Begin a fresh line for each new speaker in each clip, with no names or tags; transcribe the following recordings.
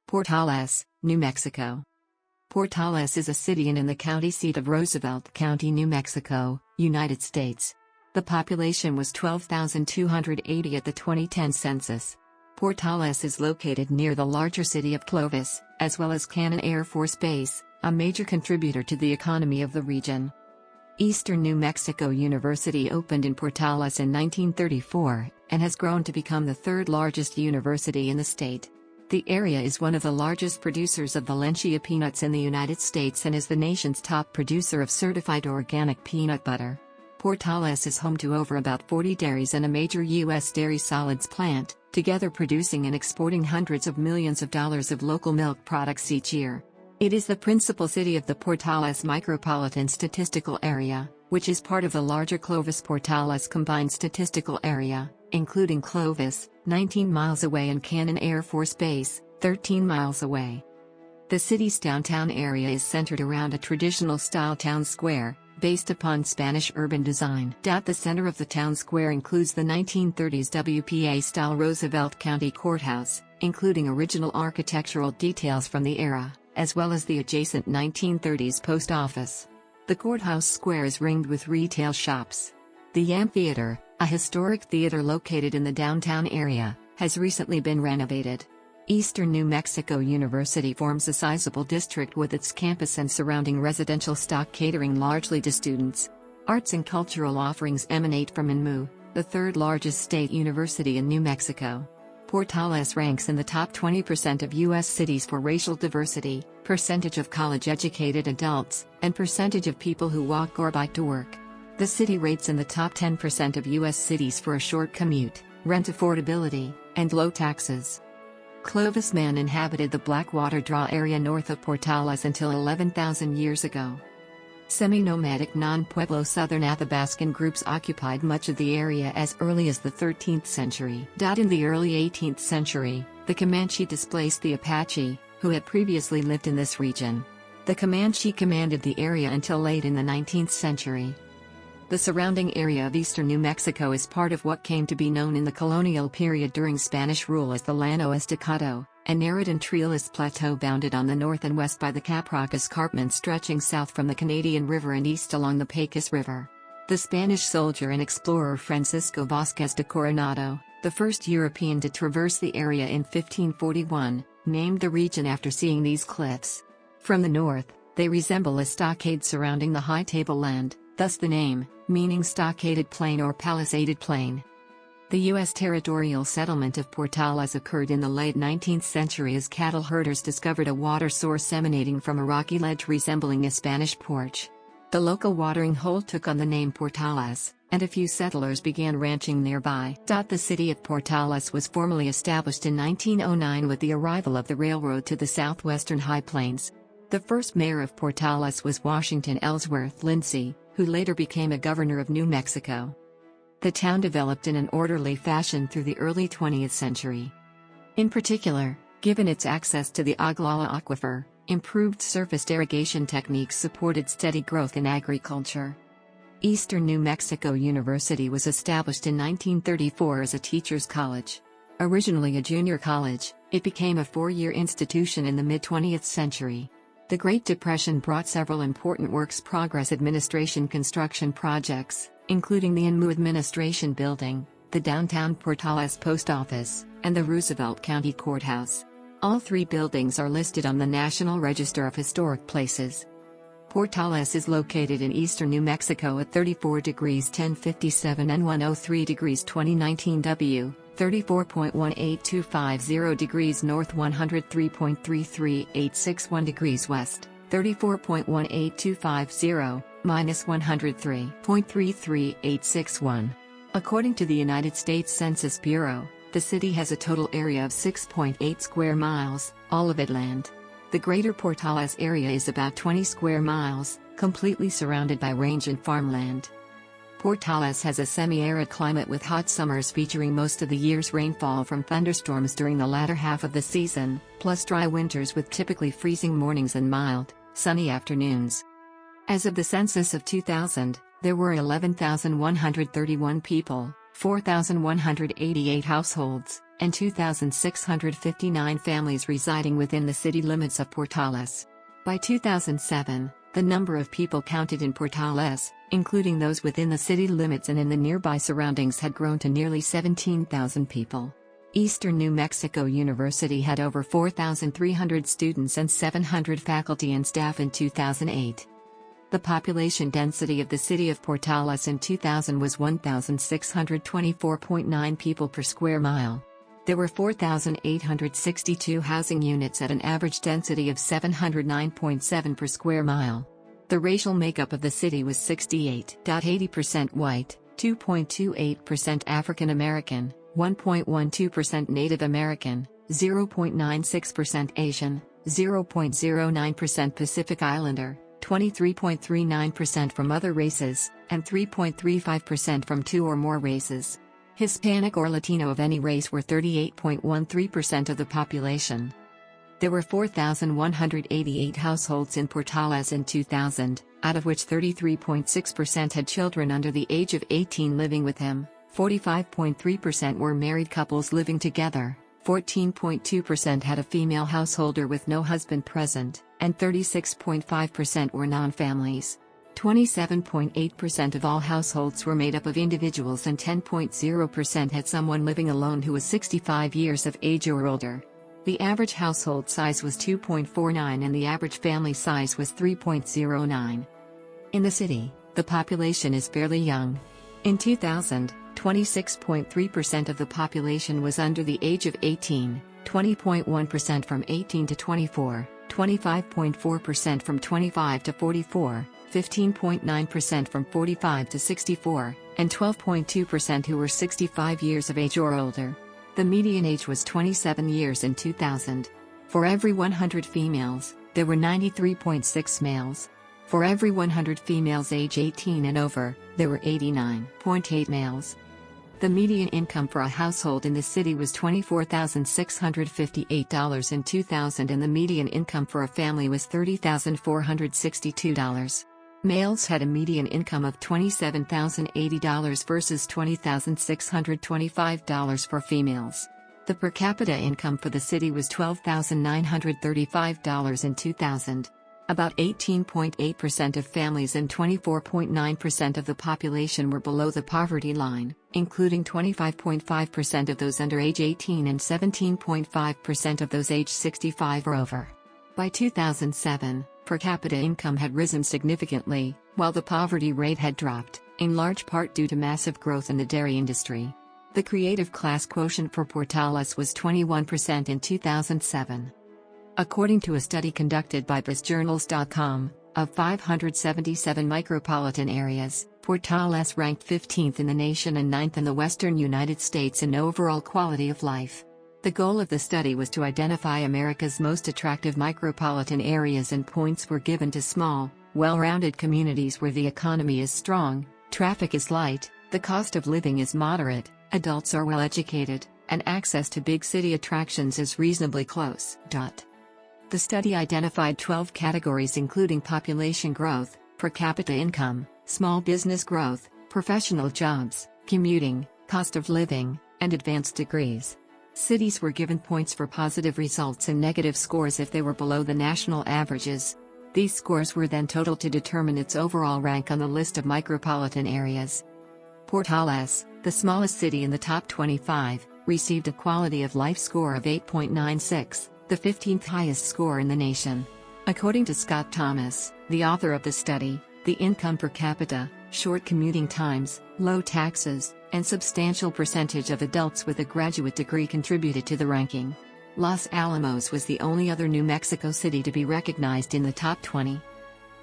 Portales, New Mexico. Portales is a city and in the county seat of Roosevelt County, New Mexico, United States. The population was 12,280 at the 2010 census. Portales is located near the larger city of Clovis, as well as Cannon Air Force Base, a major contributor to the economy of the region. Eastern New Mexico University opened in Portales in 1934, and has grown to become the third largest university in the state. The area is one of the largest producers of Valencia peanuts in the United States and is the nation's top producer of certified organic peanut butter. Portales is home to over about 40 dairies and a major U.S. dairy solids plant, together producing and exporting hundreds of millions of dollars of local milk products each year. It is the principal city of the Portales Micropolitan Statistical Area, which is part of the larger Clovis-Portales Combined Statistical Area, including Clovis, 19 miles away, and Cannon Air Force Base, 13 miles away. The city's downtown area is centered around a traditional-style town square, based upon Spanish urban design. The center of the town square includes the 1930s WPA-style Roosevelt County Courthouse, including original architectural details from the era, as well as the adjacent 1930s post office. The courthouse square is ringed with retail shops. The amphitheater, a historic theater located in the downtown area, has recently been renovated. Eastern New Mexico University forms a sizable district with its campus and surrounding residential stock catering largely to students. Arts and cultural offerings emanate from INMU, the third largest state university in New Mexico. Portales ranks in the top 20% of U.S. cities for racial diversity, percentage of college-educated adults, and percentage of people who walk or bike to work. The city rates in the top 10% of U.S. cities for a short commute, rent affordability, and low taxes. Clovis man inhabited the Blackwater Draw area north of Portales until 11,000 years ago. Semi-nomadic non-Pueblo Southern Athabascan groups occupied much of the area as early as the 13th century. In the early 18th century, the Comanche displaced the Apache, who had previously lived in this region. The Comanche commanded the area until late in the 19th century. The surrounding area of eastern New Mexico is part of what came to be known in the colonial period during Spanish rule as the Llano Estacado, an arid and treeless plateau bounded on the north and west by the Caprock Escarpment stretching south from the Canadian River and east along the Pecos River. The Spanish soldier and explorer Francisco Vázquez de Coronado, the first European to traverse the area in 1541, named the region after seeing these cliffs. From the north, they resemble a stockade surrounding the high tableland, thus the name, meaning stockaded plain or palisaded plain. The U.S. territorial settlement of Portales occurred in the late 19th century as cattle herders discovered a water source emanating from a rocky ledge resembling a Spanish porch. The local watering hole took on the name Portales, and a few settlers began ranching nearby. The city of Portales was formally established in 1909 with the arrival of the railroad to the southwestern High Plains. The first mayor of Portales was Washington Ellsworth Lindsay, who later became a governor of New Mexico. The town developed in an orderly fashion through the early 20th century. In particular, given its access to the Oglala Aquifer, improved surface irrigation techniques supported steady growth in agriculture. Eastern New Mexico University was established in 1934 as a teacher's college. Originally a junior college, it became a four-year institution in the mid-20th century. The Great Depression brought several important works progress administration construction projects, including the INMU Administration Building, the downtown Portales Post Office, and the Roosevelt County Courthouse. All three buildings are listed on the National Register of Historic Places. Portales is located in eastern New Mexico at 34 degrees 1057 and 103 degrees 2019 W, 34.18250 degrees north 103.33861 degrees west, 34.18250, minus 103.33861. According to the United States Census Bureau, the city has a total area of 6.8 square miles, all of it land. The greater Portales area is about 20 square miles, completely surrounded by range and farmland. Portales has a semi-arid climate with hot summers featuring most of the year's rainfall from thunderstorms during the latter half of the season, plus dry winters with typically freezing mornings and mild, sunny afternoons. As of the census of 2000, there were 11,131 people, 4,188 households, and 2,659 families residing within the city limits of Portales. By 2007, the number of people counted in Portales, including those within the city limits and in the nearby surroundings, had grown to nearly 17,000 people. Eastern New Mexico University had over 4,300 students and 700 faculty and staff in 2008. The population density of the city of Portales in 2000 was 1,624.9 people per square mile. There were 4,862 housing units at an average density of 709.7 per square mile. The racial makeup of the city was 68.80% white, 2.28% African American, 1.12% Native American, 0.96% Asian, 0.09% Pacific Islander, 23.39% from other races, and 3.35% from two or more races. Hispanic or Latino of any race were 38.13% of the population. There were 4,188 households in Portales in 2000, out of which 33.6% had children under the age of 18 living with them, 45.3% were married couples living together, 14.2% had a female householder with no husband present, and 36.5% were non-families. 27.8% of all households were made up of individuals and 10.0% had someone living alone who was 65 years of age or older. The average household size was 2.49 and the average family size was 3.09. In the city, the population is fairly young. In 2000, 26.3% of the population was under the age of 18, 20.1% from 18 to 24, 25.4% from 25 to 44, 15.9% from 45 to 64, and 12.2% who were 65 years of age or older. The median age was 27 years in 2000. For every 100 females, there were 93.6 males. For every 100 females age 18 and over, there were 89.8 males. The median income for a household in the city was $24,658 in 2000 and the median income for a family was $30,462. Males had a median income of $27,080 versus $20,625 for females. The per capita income for the city was $12,935 in 2000. About 18.8% of families and 24.9% of the population were below the poverty line, including 25.5% of those under age 18 and 17.5% of those age 65 or over. By 2007, per capita income had risen significantly, while the poverty rate had dropped, in large part due to massive growth in the dairy industry. The creative class quotient for Portales was 21% in 2007. According to a study conducted by BizJournals.com, of 577 micropolitan areas, Portales ranked 15th in the nation and 9th in the western United States in overall quality of life. The goal of the study was to identify America's most attractive micropolitan areas, and points were given to small, well-rounded communities where the economy is strong, traffic is light, the cost of living is moderate, adults are well educated, and access to big city attractions is reasonably close. The study identified 12 categories including population growth, per capita income, small business growth, professional jobs, commuting, cost of living, and advanced degrees. Cities were given points for positive results and negative scores if they were below the national averages. These scores were then totaled to determine its overall rank on the list of micropolitan areas. Portales, the smallest city in the top 25, received a quality of life score of 8.96. The 15th highest score in the nation. According to Scott Thomas, the author of the study, the income per capita, short commuting times, low taxes, and substantial percentage of adults with a graduate degree contributed to the ranking. Los Alamos was the only other New Mexico city to be recognized in the top 20.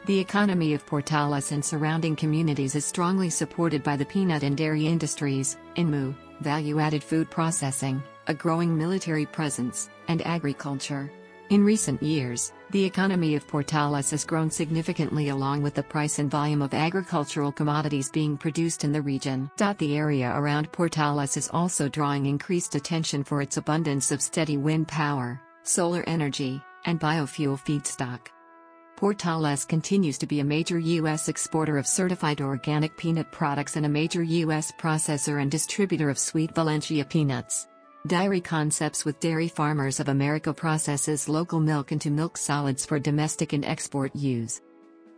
The economy of Portales and surrounding communities is strongly supported by the peanut and dairy industries, INMU, value-added food processing, a growing military presence, and agriculture. In recent years, the economy of Portales has grown significantly along with the price and volume of agricultural commodities being produced in the region. The area around Portales is also drawing increased attention for its abundance of steady wind power, solar energy, and biofuel feedstock. Portales continues to be a major U.S. exporter of certified organic peanut products and a major U.S. processor and distributor of sweet Valencia peanuts. Dairy Concepts with Dairy Farmers of America processes local milk into milk solids for domestic and export use.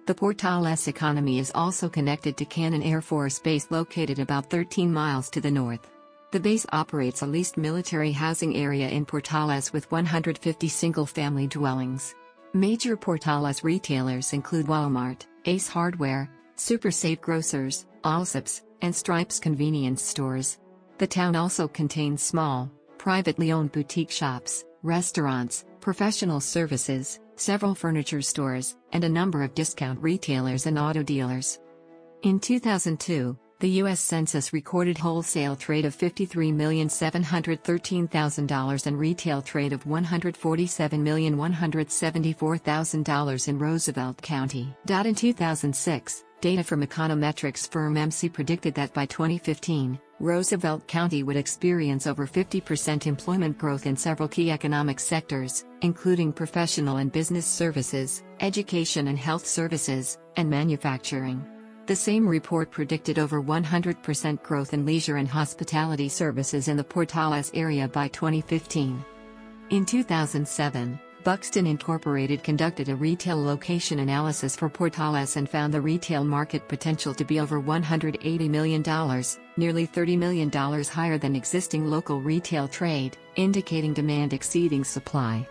The Portales economy is also connected to Cannon Air Force Base located about 13 miles to the north. The base operates a leased military housing area in Portales with 150 single-family dwellings. Major Portales retailers include Walmart, Ace Hardware, Super Save Grocers, Allsup's, and Stripes convenience stores. The town also contains small, privately owned boutique shops, restaurants, professional services, several furniture stores, and a number of discount retailers and auto dealers. In 2002, the U.S. Census recorded wholesale trade of $53,713,000 and retail trade of $147,174,000 in Roosevelt County. In 2006, data from econometrics firm MC predicted that by 2015, Roosevelt County would experience over 50% employment growth in several key economic sectors, including professional and business services, education and health services, and manufacturing. The same report predicted over 100% growth in leisure and hospitality services in the Portales area by 2015. In 2007, Buxton Incorporated conducted a retail location analysis for Portales and found the retail market potential to be over $180 million, nearly $30 million higher than existing local retail trade, indicating demand exceeding supply.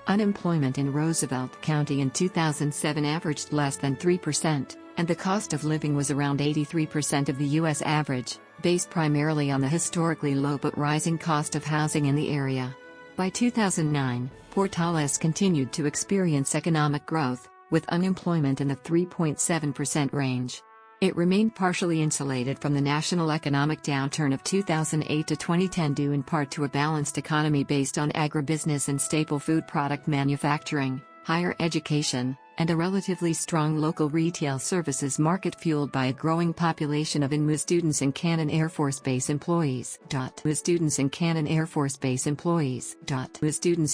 Unemployment in Roosevelt County in 2007 averaged less than 3%, and the cost of living was around 83% of the U.S. average, based primarily on the historically low but rising cost of housing in the area. By 2009, Portales continued to experience economic growth, with unemployment in the 3.7% range. It remained partially insulated from the national economic downturn of 2008 to 2010 due in part to a balanced economy based on agribusiness and staple food product manufacturing, higher education, and a relatively strong local retail services market fueled by a growing population of INMU students and Cannon Air Force Base employees. Students and Cannon Air Force Base employees. Students